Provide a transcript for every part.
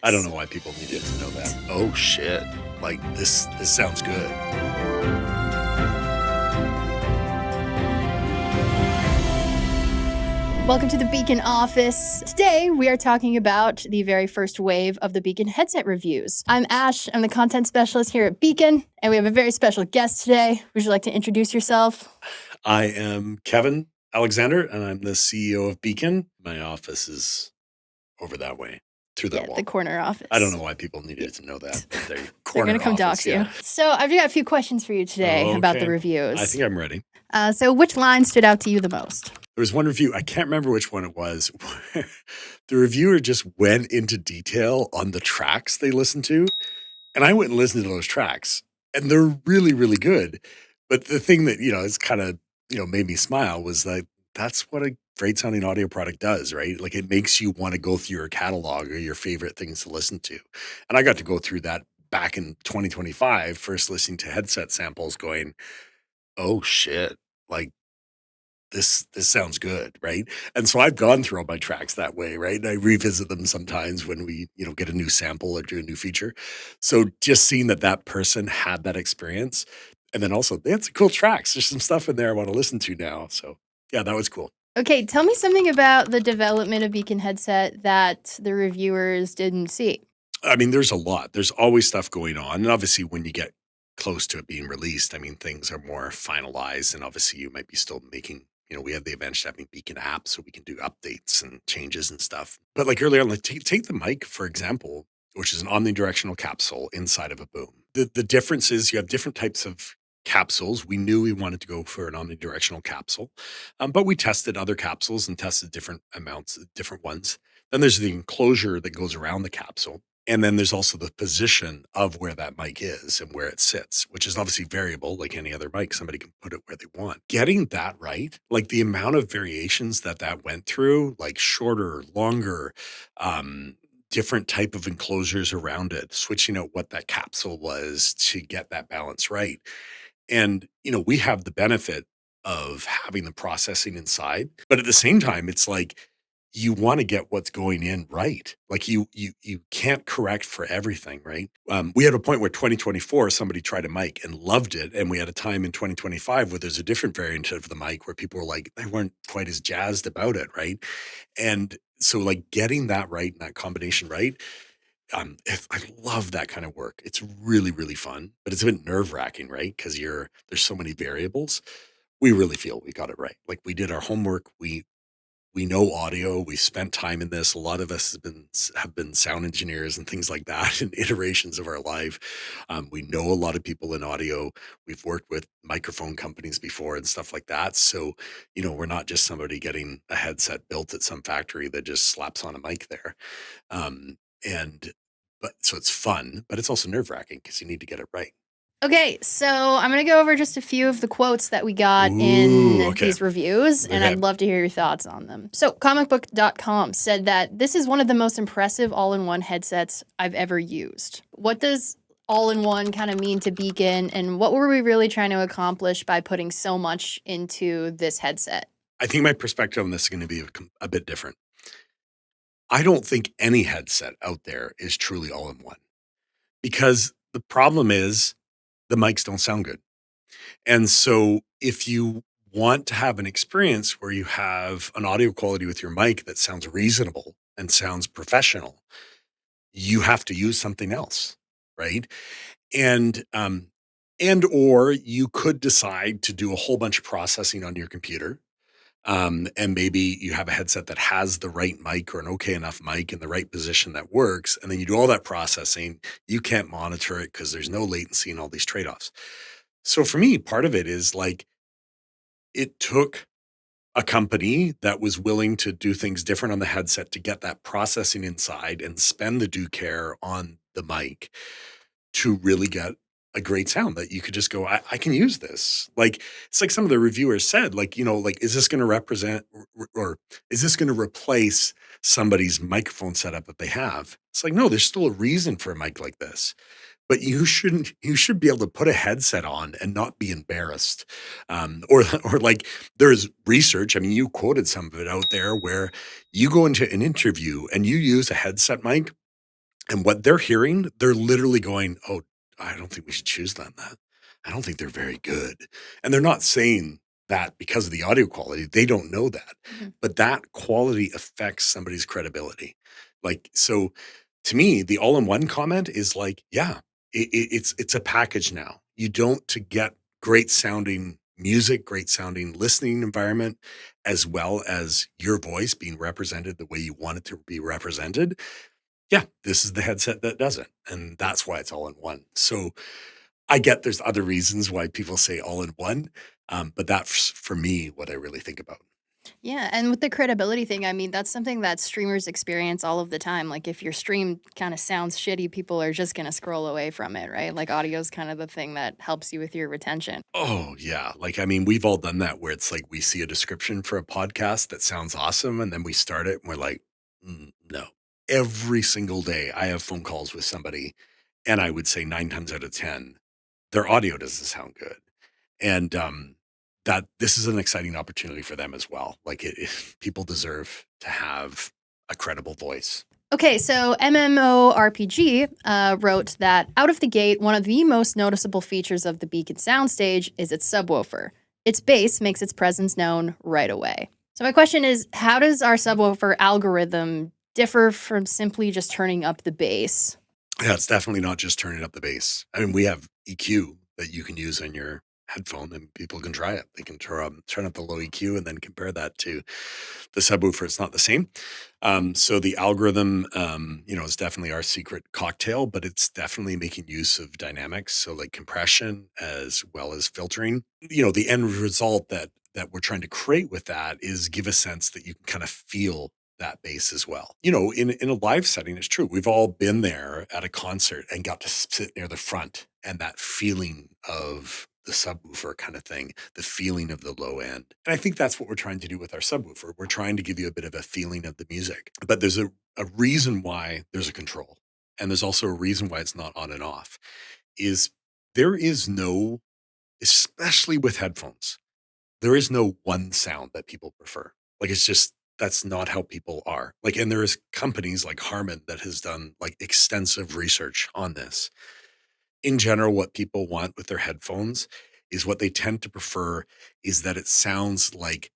I don't know why people needed to know that. Oh shit. Like this sounds good. Welcome to the BEACN office. Today, we are talking about the very first wave of the BEACN headset reviews. I'm Ash, I'm the content specialist here at BEACN, and we have a very special guest today. Would you like to introduce yourself? I am Kevin Alexander, and I'm the CEO of BEACN. My office is over that way, through that Yeah, wall. the corner office. I don't know why people needed to know that, but They're corner gonna come office, dox you. So I've got a few questions for you today about the Okay. reviews. I think I'm ready. So which line stood out to you the most? There was one review, I can't remember which one it was, where the reviewer just went into detail on the tracks they listened to. And I went and listened to those tracks, and they're really, really good. But the thing that, is kind of, made me smile was like, that's what a great sounding audio product does, right? Like it makes you want to go through your catalog or your favorite things to listen to. And I got to go through that back in 2025, first listening to headset samples going, oh shit, like this sounds good, right? And so I've gone through all my tracks that way, right? And I revisit them sometimes when we, get a new sample or do a new feature. So just seeing that that person had that experience, and then also they had some cool tracks. There's some stuff in there I want to listen to now. So yeah, that was cool. Okay, tell me something about the development of BEACN headset that the reviewers didn't see. I mean, there's a lot. There's always stuff going on, and obviously when you get close to it being released, I mean, things are more finalized, and obviously you might be still making. We have the advantage of having BEACN apps, so we can do updates and changes and stuff. But like earlier on, like take the mic for example, which is an omnidirectional capsule inside of a boom. The difference is you have different types of capsules. We knew we wanted to go for an omnidirectional capsule, but we tested other capsules and tested different amounts, different ones. Then there's the enclosure that goes around the capsule. And then there's also the position of where that mic is and where it sits, which is obviously variable like any other mic. Somebody can put it where they want. Getting that right, like the amount of variations that went through, like shorter, longer, different type of enclosures around it, switching out what that capsule was to get that balance right. And, we have the benefit of having the processing inside, but at the same time, it's like you want to get what's going in right. Like you can't correct for everything, right? We had a point where 2024 somebody tried a mic and loved it, and we had a time in 2025 where there's a different variant of the mic where people were like they weren't quite as jazzed about it, right? And so like getting that right and that combination right, I love that kind of work. It's really, really fun, but it's a bit nerve-wracking, right? Because there's so many variables. We really feel we got it right. Like we did our homework. We know audio. We spent time in this. A lot of us have been sound engineers and things like that in iterations of our life. We know a lot of people in audio. We've worked with microphone companies before and stuff like that. So, we're not just somebody getting a headset built at some factory that just slaps on a mic there. And but so it's fun, but it's also nerve-wracking because you need to get it right. Okay, so I'm going to go over just a few of the quotes that we got Ooh, in okay. these reviews, and Okay. I'd love to hear your thoughts on them. So, comicbook.com said that this is one of the most impressive all-in-one headsets I've ever used. What does all-in-one kind of mean to BEACN, and what were we really trying to accomplish by putting so much into this headset? I think my perspective on this is going to be a bit different. I don't think any headset out there is truly all-in-one because the problem is the mics don't sound good. And so if you want to have an experience where you have an audio quality with your mic that sounds reasonable and sounds professional, you have to use something else, right? And or you could decide to do a whole bunch of processing on your computer. And maybe you have a headset that has the right mic or an okay enough mic in the right position that works. And then you do all that processing. You can't monitor it because there's no latency and all these trade-offs. So for me, part of it is like it took a company that was willing to do things different on the headset to get that processing inside and spend the due care on the mic to really get a great sound that you could just go, I can use this. Like, it's like some of the reviewers said, like, like, is this going to represent or is this going to replace somebody's microphone setup that they have? It's like, no, there's still a reason for a mic like this. But you should be able to put a headset on and not be embarrassed. Or like there's research. I mean, you quoted some of it out there where you go into an interview and you use a headset mic And what they're hearing, they're literally going, "Oh, I don't think we should choose them that. I don't think they're very good." And they're not saying that because of the audio quality. They don't know that. Mhm. But that quality affects somebody's credibility. Like, so to me, the all-in-one comment is like, yeah, it's a package now. You don't to get great sounding music, great sounding listening environment, as well as your voice being represented the way you want it to be represented. Yeah, this is the headset that does it, and that's why it's all in one. So I get there's other reasons why people say all in one, but that's for me what I really think about. Yeah, and with the credibility thing, I mean, that's something that streamers experience all of the time. Like, if your stream kind of sounds shitty, people are just going to scroll away from it, right? Like, audio is kind of the thing that helps you with your retention. Oh yeah, like I mean, we've all done that where it's like we see a description for a podcast that sounds awesome, and then we start it and we're like, no. Every single day, I have phone calls with somebody, and I would say 9 times out of 10, their audio doesn't sound good. And that this is an exciting opportunity for them as well. Like people deserve to have a credible voice. Okay, so MMORPG wrote that out of the gate, one of the most noticeable features of the Beacon soundstage is its subwoofer. Its bass makes its presence known right away. So my question is, how does our subwoofer algorithm differ from simply just turning up the bass? Yeah, it's definitely not just turning up the bass. I mean, we have EQ that you can use on your headphone, and people can try it. They can turn up the low EQ and then compare that to the subwoofer. It's not the same. So the algorithm, is definitely our secret cocktail, but it's definitely making use of dynamics. So like compression as well as filtering. The end result that we're trying to create with that is give a sense that you can kind of feel that bass as well. In a live setting, it's true. We've all been there at a concert and got to sit near the front, and that feeling of the subwoofer kind of thing, the feeling of the low end. And I think that's what we're trying to do with our subwoofer. We're trying to give you a bit of a feeling of the music, but there's a reason why there's a control. And there's also a reason why it's not on and off is there is no, especially with headphones, there is no one sound that people prefer. Like it's just that's not how people are. Like, and there is companies like Harman that has done like extensive research on this. In general, what people want with their headphones is what they tend to prefer is that it sounds like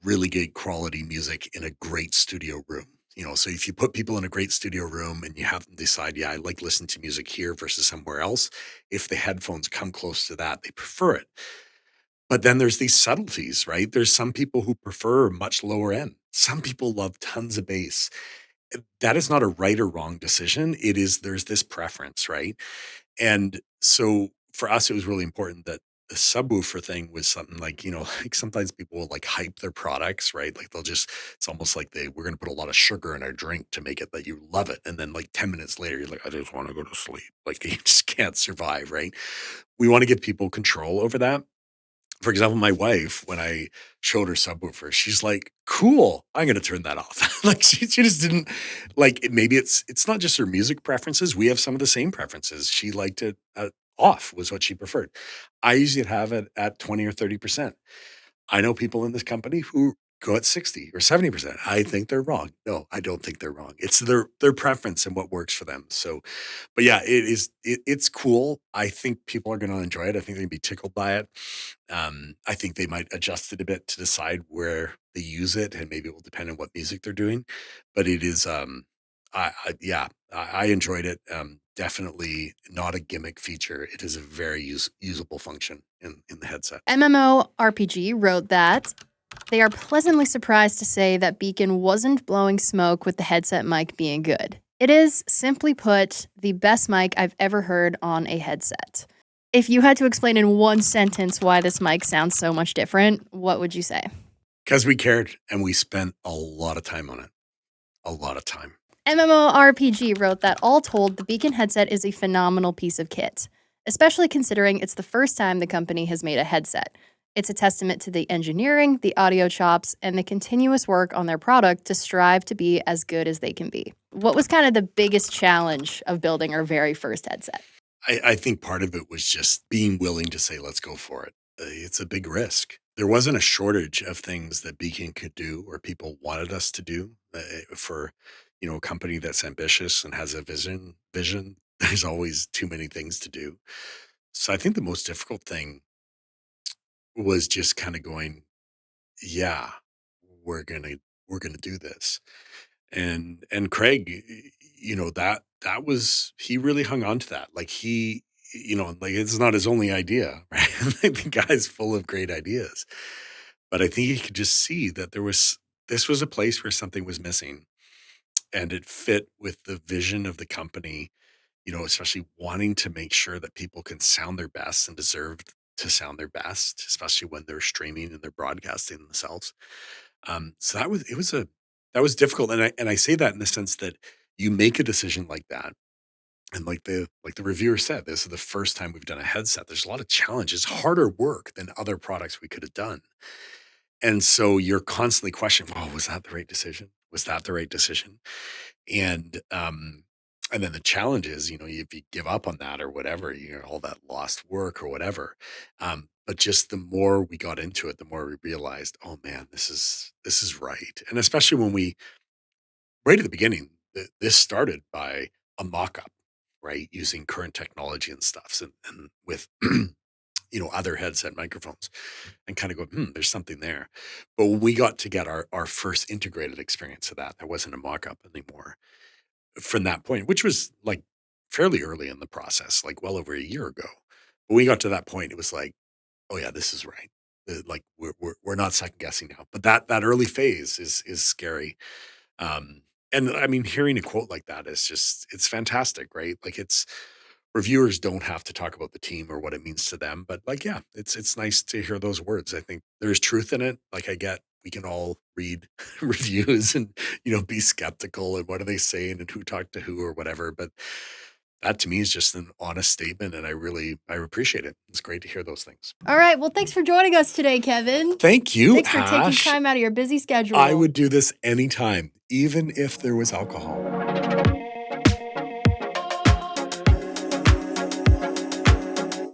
really good quality music in a great studio room. So if you put people in a great studio room and you have them decide, yeah, I like listening to music here versus somewhere else, if the headphones come close to that, they prefer it. But then there's these subtleties, right? There's some people who prefer much lower end. Some people love tons of bass. That is not a right or wrong decision. There's this preference, right? And so for us, it was really important that the subwoofer thing was something like, like sometimes people will like hype their products, right? Like it's almost like we're going to put a lot of sugar in our drink to make it that you love it. And then like 10 minutes later, you're like, I just want to go to sleep. Like you just can't survive, right? We want to give people control over that. For example, my wife, when I showed her subwoofer, she's like, "Cool, I'm gonna turn that off." Like she just didn't like maybe it's not just her music preferences. We have some of the same preferences. She liked it off was what she preferred. I usually have it at 20 or 30%. I know people in this company who go at 60 or 70%. I think they're wrong. No, I don't think they're wrong. It's their preference and what works for them. So, but yeah, it's cool. I think people are going to enjoy it. I think they're going to be tickled by it. I think they might adjust it a bit to decide where they use it, and maybe it will depend on what music they're doing. But it is, yeah, I enjoyed it. Definitely not a gimmick feature. It is a very usable function in the headset. MMORPG wrote that they are pleasantly surprised to say that Beacon wasn't blowing smoke with the headset mic being good. It is, simply put, the best mic I've ever heard on a headset. If you had to explain in one sentence why this mic sounds so much different, what would you say? Because we cared and we spent a lot of time on it. A lot of time. MMORPG wrote that all told, the Beacon headset is a phenomenal piece of kit, especially considering it's the first time the company has made a headset. It's a testament to the engineering, the audio chops, and the continuous work on their product to strive to be as good as they can be. What was kind of the biggest challenge of building our very first headset? I think part of it was just being willing to say, let's go for it. It's a big risk. There wasn't a shortage of things that Beacon could do or people wanted us to do for a company that's ambitious and has a vision, there's always too many things to do. So I think the most difficult thing was just kind of going, yeah, we're gonna we're gonna do this. And Craig, that was he really hung on to that. Like like it's not his only idea, right? Like the guy's full of great ideas. But I think he could just see that this was a place where something was missing and it fit with the vision of the company, especially wanting to make sure that people can sound their best and deserve to sound their best, especially when they're streaming and they're broadcasting themselves. So that was difficult. And I say that in the sense that you make a decision like that. And like the reviewer said, this is the first time we've done a headset. There's a lot of challenges, harder work than other products we could have done. And so you're constantly questioning, oh, was that the right decision? Was that the right decision? And and then the challenge is, if you give up on that or whatever, all that lost work or whatever. But just the more we got into it, the more we realized, oh man, this is right. And especially when we right at the beginning, this started by a mock-up, right? Using current technology and stuff and with other headset microphones and kind of go, there's something there. But when we got to get our first integrated experience of that, there wasn't a mock-up anymore from that point, which was like fairly early in the process, like well over a year ago. But we got to that point, it was like, oh yeah, this is right. Like we're not second guessing now. But that early phase is scary. And I mean, hearing a quote like that is just it's fantastic, right? Like it's reviewers don't have to talk about the team or what it means to them, but like, yeah, it's nice to hear those words. I think there's truth in it. Like I get we can all read reviews and be skeptical and what are they saying and who talked to who or whatever. But that to me is just an honest statement, and I appreciate it. It's great to hear those things. All right. Well, thanks for joining us today, Kevin. Thank you, Thanks for taking Ash. time out of your busy schedule. I would do this anytime, even if there was alcohol.